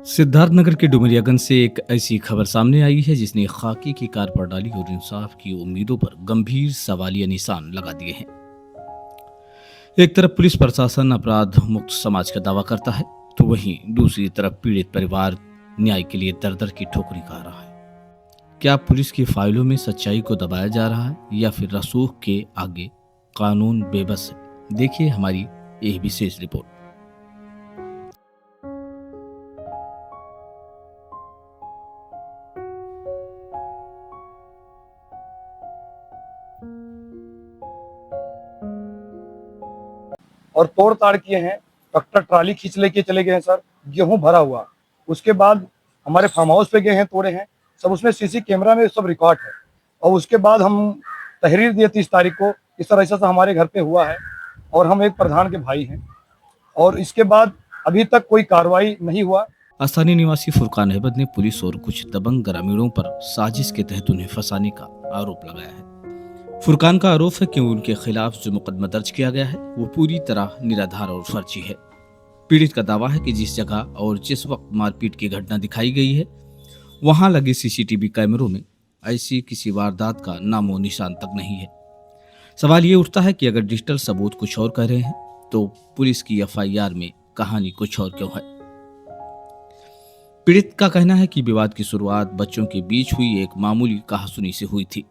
सिद्धार्थनगर के डुमरियागंज से एक ऐसी खबर सामने आई है जिसने खाकी की कार पर डाली और इंसाफ की उम्मीदों पर गंभीर सवालिया निशान लगा दिए हैं। एक तरफ पुलिस प्रशासन अपराध मुक्त समाज का दावा करता है, तो वहीं दूसरी तरफ पीड़ित परिवार न्याय के लिए दर दर की ठोकरी खा रहा है। क्या पुलिस की फाइलों में सच्चाई को दबाया जा रहा है या फिर रसूख के आगे कानून बेबस है? देखिए हमारी यह विशेष रिपोर्ट। और तोड़ ताड़ किए हैं। ट्रैक्टर ट्राली खींच लेके चले गए हैं सर, गेहूं भरा हुआ। उसके बाद हमारे फार्म हाउस पे गए हैं, तोड़े हैं सब, उसमें सीसी कैमरा में सब रिकॉर्ड है। और उसके बाद हम तहरीर दिए 30 तारीख को, इस तरह ऐसा हमारे घर पे हुआ है और हम एक प्रधान के भाई हैं। और इसके बाद अभी तक कोई कार्रवाई नहीं हुआ। स्थानीय निवासी फुरकान अहमद ने पुलिस और कुछ दबंग ग्रामीणों पर साजिश के तहत उन्हें फंसाने का आरोप लगाया है। फुरकान का आरोप है कि उनके खिलाफ जो मुकदमा दर्ज किया गया है वो पूरी तरह निराधार और फर्जी है। पीड़ित का दावा है कि जिस जगह और जिस वक्त मारपीट की घटना दिखाई गई है वहां लगे सीसीटीवी कैमरों में ऐसी किसी वारदात का नामो निशान तक नहीं है। सवाल ये उठता है कि अगर डिजिटल सबूत कुछ और कह रहे हैं तो पुलिस की एफआईआर में कहानी कुछ और क्यों है? पीड़ित का कहना है कि विवाद की शुरुआत बच्चों के बीच हुई एक मामूली कहासुनी से हुई थी,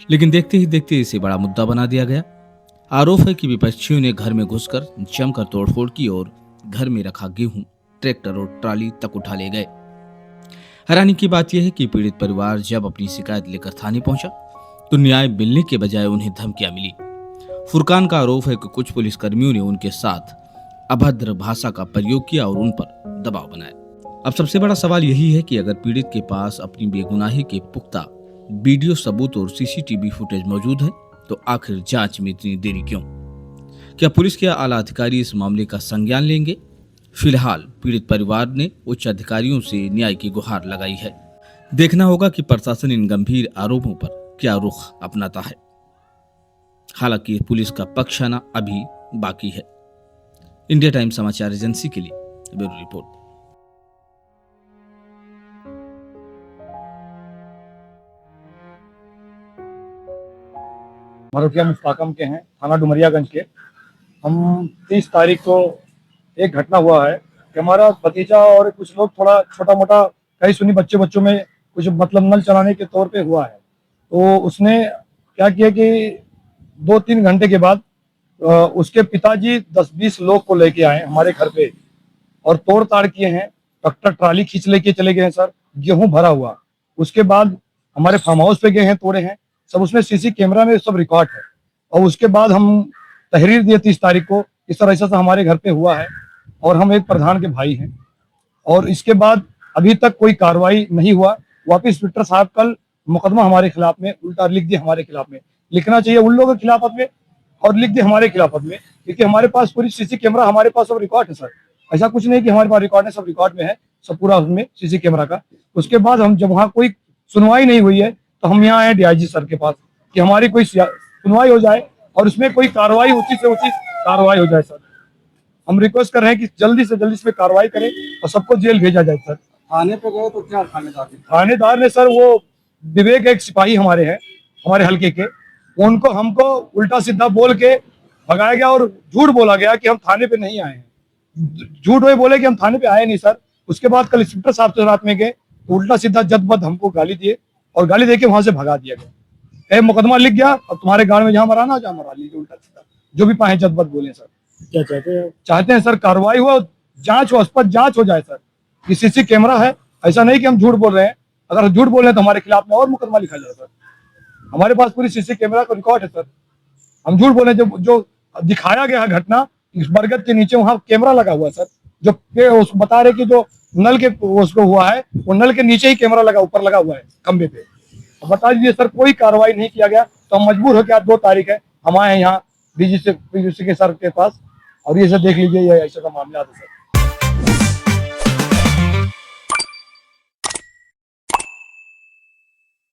लेकिन देखते ही देखते इसे बड़ा मुद्दा बना दिया गया। आरोप है कि विपक्षियों ने घर में घुसकर जमकर तोड़फोड़ की और घर में रखा गेहूं, ट्रैक्टर और ट्राली तक उठा ले गए। हैरानी की बात यह है कि पीड़ित परिवार जब अपनी शिकायत लेकर थाने पहुंचा तो न्याय मिलने के बजाय उन्हें धमकियां मिली। फुरकान का आरोप है कि कुछ पुलिसकर्मियों ने उनके साथ अभद्र भाषा का प्रयोग किया और उन पर दबाव बनाया। अब सबसे बड़ा सवाल यही है कि अगर पीड़ित के पास अपनी बेगुनाही के पुख्ता वीडियो सबूत और सीसीटीवी फुटेज मौजूद है तो आखिर जांच में इतनी देरी क्यों? क्या पुलिस के आला अधिकारी इस मामले का संज्ञान लेंगे? फिलहाल पीड़ित परिवार ने उच्च अधिकारियों से न्याय की गुहार लगाई है। देखना होगा कि प्रशासन इन गंभीर आरोपों पर क्या रुख अपनाता है। हालांकि पुलिस का पक्ष आना अभी बाकी है। इंडिया टाइम्स समाचार एजेंसी के लिए ब्यूरो रिपोर्ट। मरोटिया मुफ्ताकम के हैं, थाना डुमरियागंज के। हम 30 तारीख को एक घटना हुआ है कि हमारा भतीजा और कुछ लोग थोड़ा छोटा मोटा कहीं सुनी बच्चों में कुछ मतलब नल चलाने के तौर पे हुआ है। तो उसने क्या किया कि 2-3 घंटे के बाद उसके पिताजी 10-20 लोग को लेके आए हमारे घर पे और तोड़ ताड़ किए हैं। ट्रैक्टर ट्राली खींच लेके चले गए हैं सर, गेहूं भरा हुआ। उसके बाद हमारे फार्म हाउस पे गए हैं, तोड़े हैं सब, उसमें सीसी कैमरा में सब रिकॉर्ड है। और उसके बाद हम तहरीर दिए 30 तारीख को, इस तरह ऐसा हमारे घर पे हुआ है और हम एक प्रधान के भाई हैं। और इसके बाद अभी तक कोई कार्रवाई नहीं हुआ। वापिस इंस्पेक्टर साहब कल मुकदमा हमारे खिलाफ में उल्टा लिख दिए, हमारे खिलाफ में लिखना चाहिए उन लोगों के खिलाफत में और लिख दिए हमारे खिलाफत में, क्योंकि हमारे पास पूरी सीसी कैमरा, हमारे पास सब रिकॉर्ड है सर। ऐसा कुछ नहीं कि हमारे पास रिकॉर्ड है, सब रिकॉर्ड में है, सब पूरा उसमें सीसी कैमरा का। उसके बाद हम जब वहाँ कोई सुनवाई नहीं हुई है तो हम यहाँ आए डीआईजी सर के पास कि हमारी कोई सुनवाई हो जाए और उसमें कोई कार्रवाई उचित से उचित कार्रवाई हो जाए सर। हम रिक्वेस्ट कर रहे हैं कि जल्दी से जल्दी इसमें कार्रवाई करें और सबको जेल भेजा जाए सर। थाने पे गए तो क्या थानेदार ने सर, वो विवेक एक सिपाही हमारे हैं, हमारे हल्के के, उनको हमको उल्टा सीधा बोल के भगाया गया और झूठ बोला गया कि हम थाने पे नहीं आए हैं। झूठ वही बोले कि हम थाने पे आए नहीं सर। उसके बाद कल इंस्पेक्टर साहब से रात में गए तो उल्टा सीधा जदबद हमको गाली दिए और गाली देके वहां से भगा दिया गया। मुकदमा लिख गया और तुम्हारे गांव में जहां मराना जहां मरा लीजिए, उल्टा सीधा जो भी पाए जदबद बोले सर। क्या चाहते हैं सर कार्रवाई हो, जांच हो, स्पष्ट जांच हो जाए सर। कि सीसी कैमरा है, ऐसा नहीं कि हम झूठ बोल रहे हैं। अगर झूठ बोल रहे हैं तो हमारे खिलाफ में और मुकदमा लिखा जाए सर। हमारे पास पूरी सीसी कैमरा का रिकॉर्ड है सर। हम झूठ बोले, जो दिखाया गया है घटना, इस बरगद के नीचे वहां कैमरा लगा हुआ है सर। जो उसको बता रहे कि जो नल के उसको हुआ है वो नल के नीचे ही कैमरा लगा, ऊपर लगा हुआ है खंबे पे। बता दीजिए सर, कोई कार्रवाई नहीं किया गया तो हम मजबूर हो, क्या 2 तारीख है, हम आए हैं यहाँ डीजी के सर के पास और ये सर देख लीजिए, ये ऐसा का मामला है सर।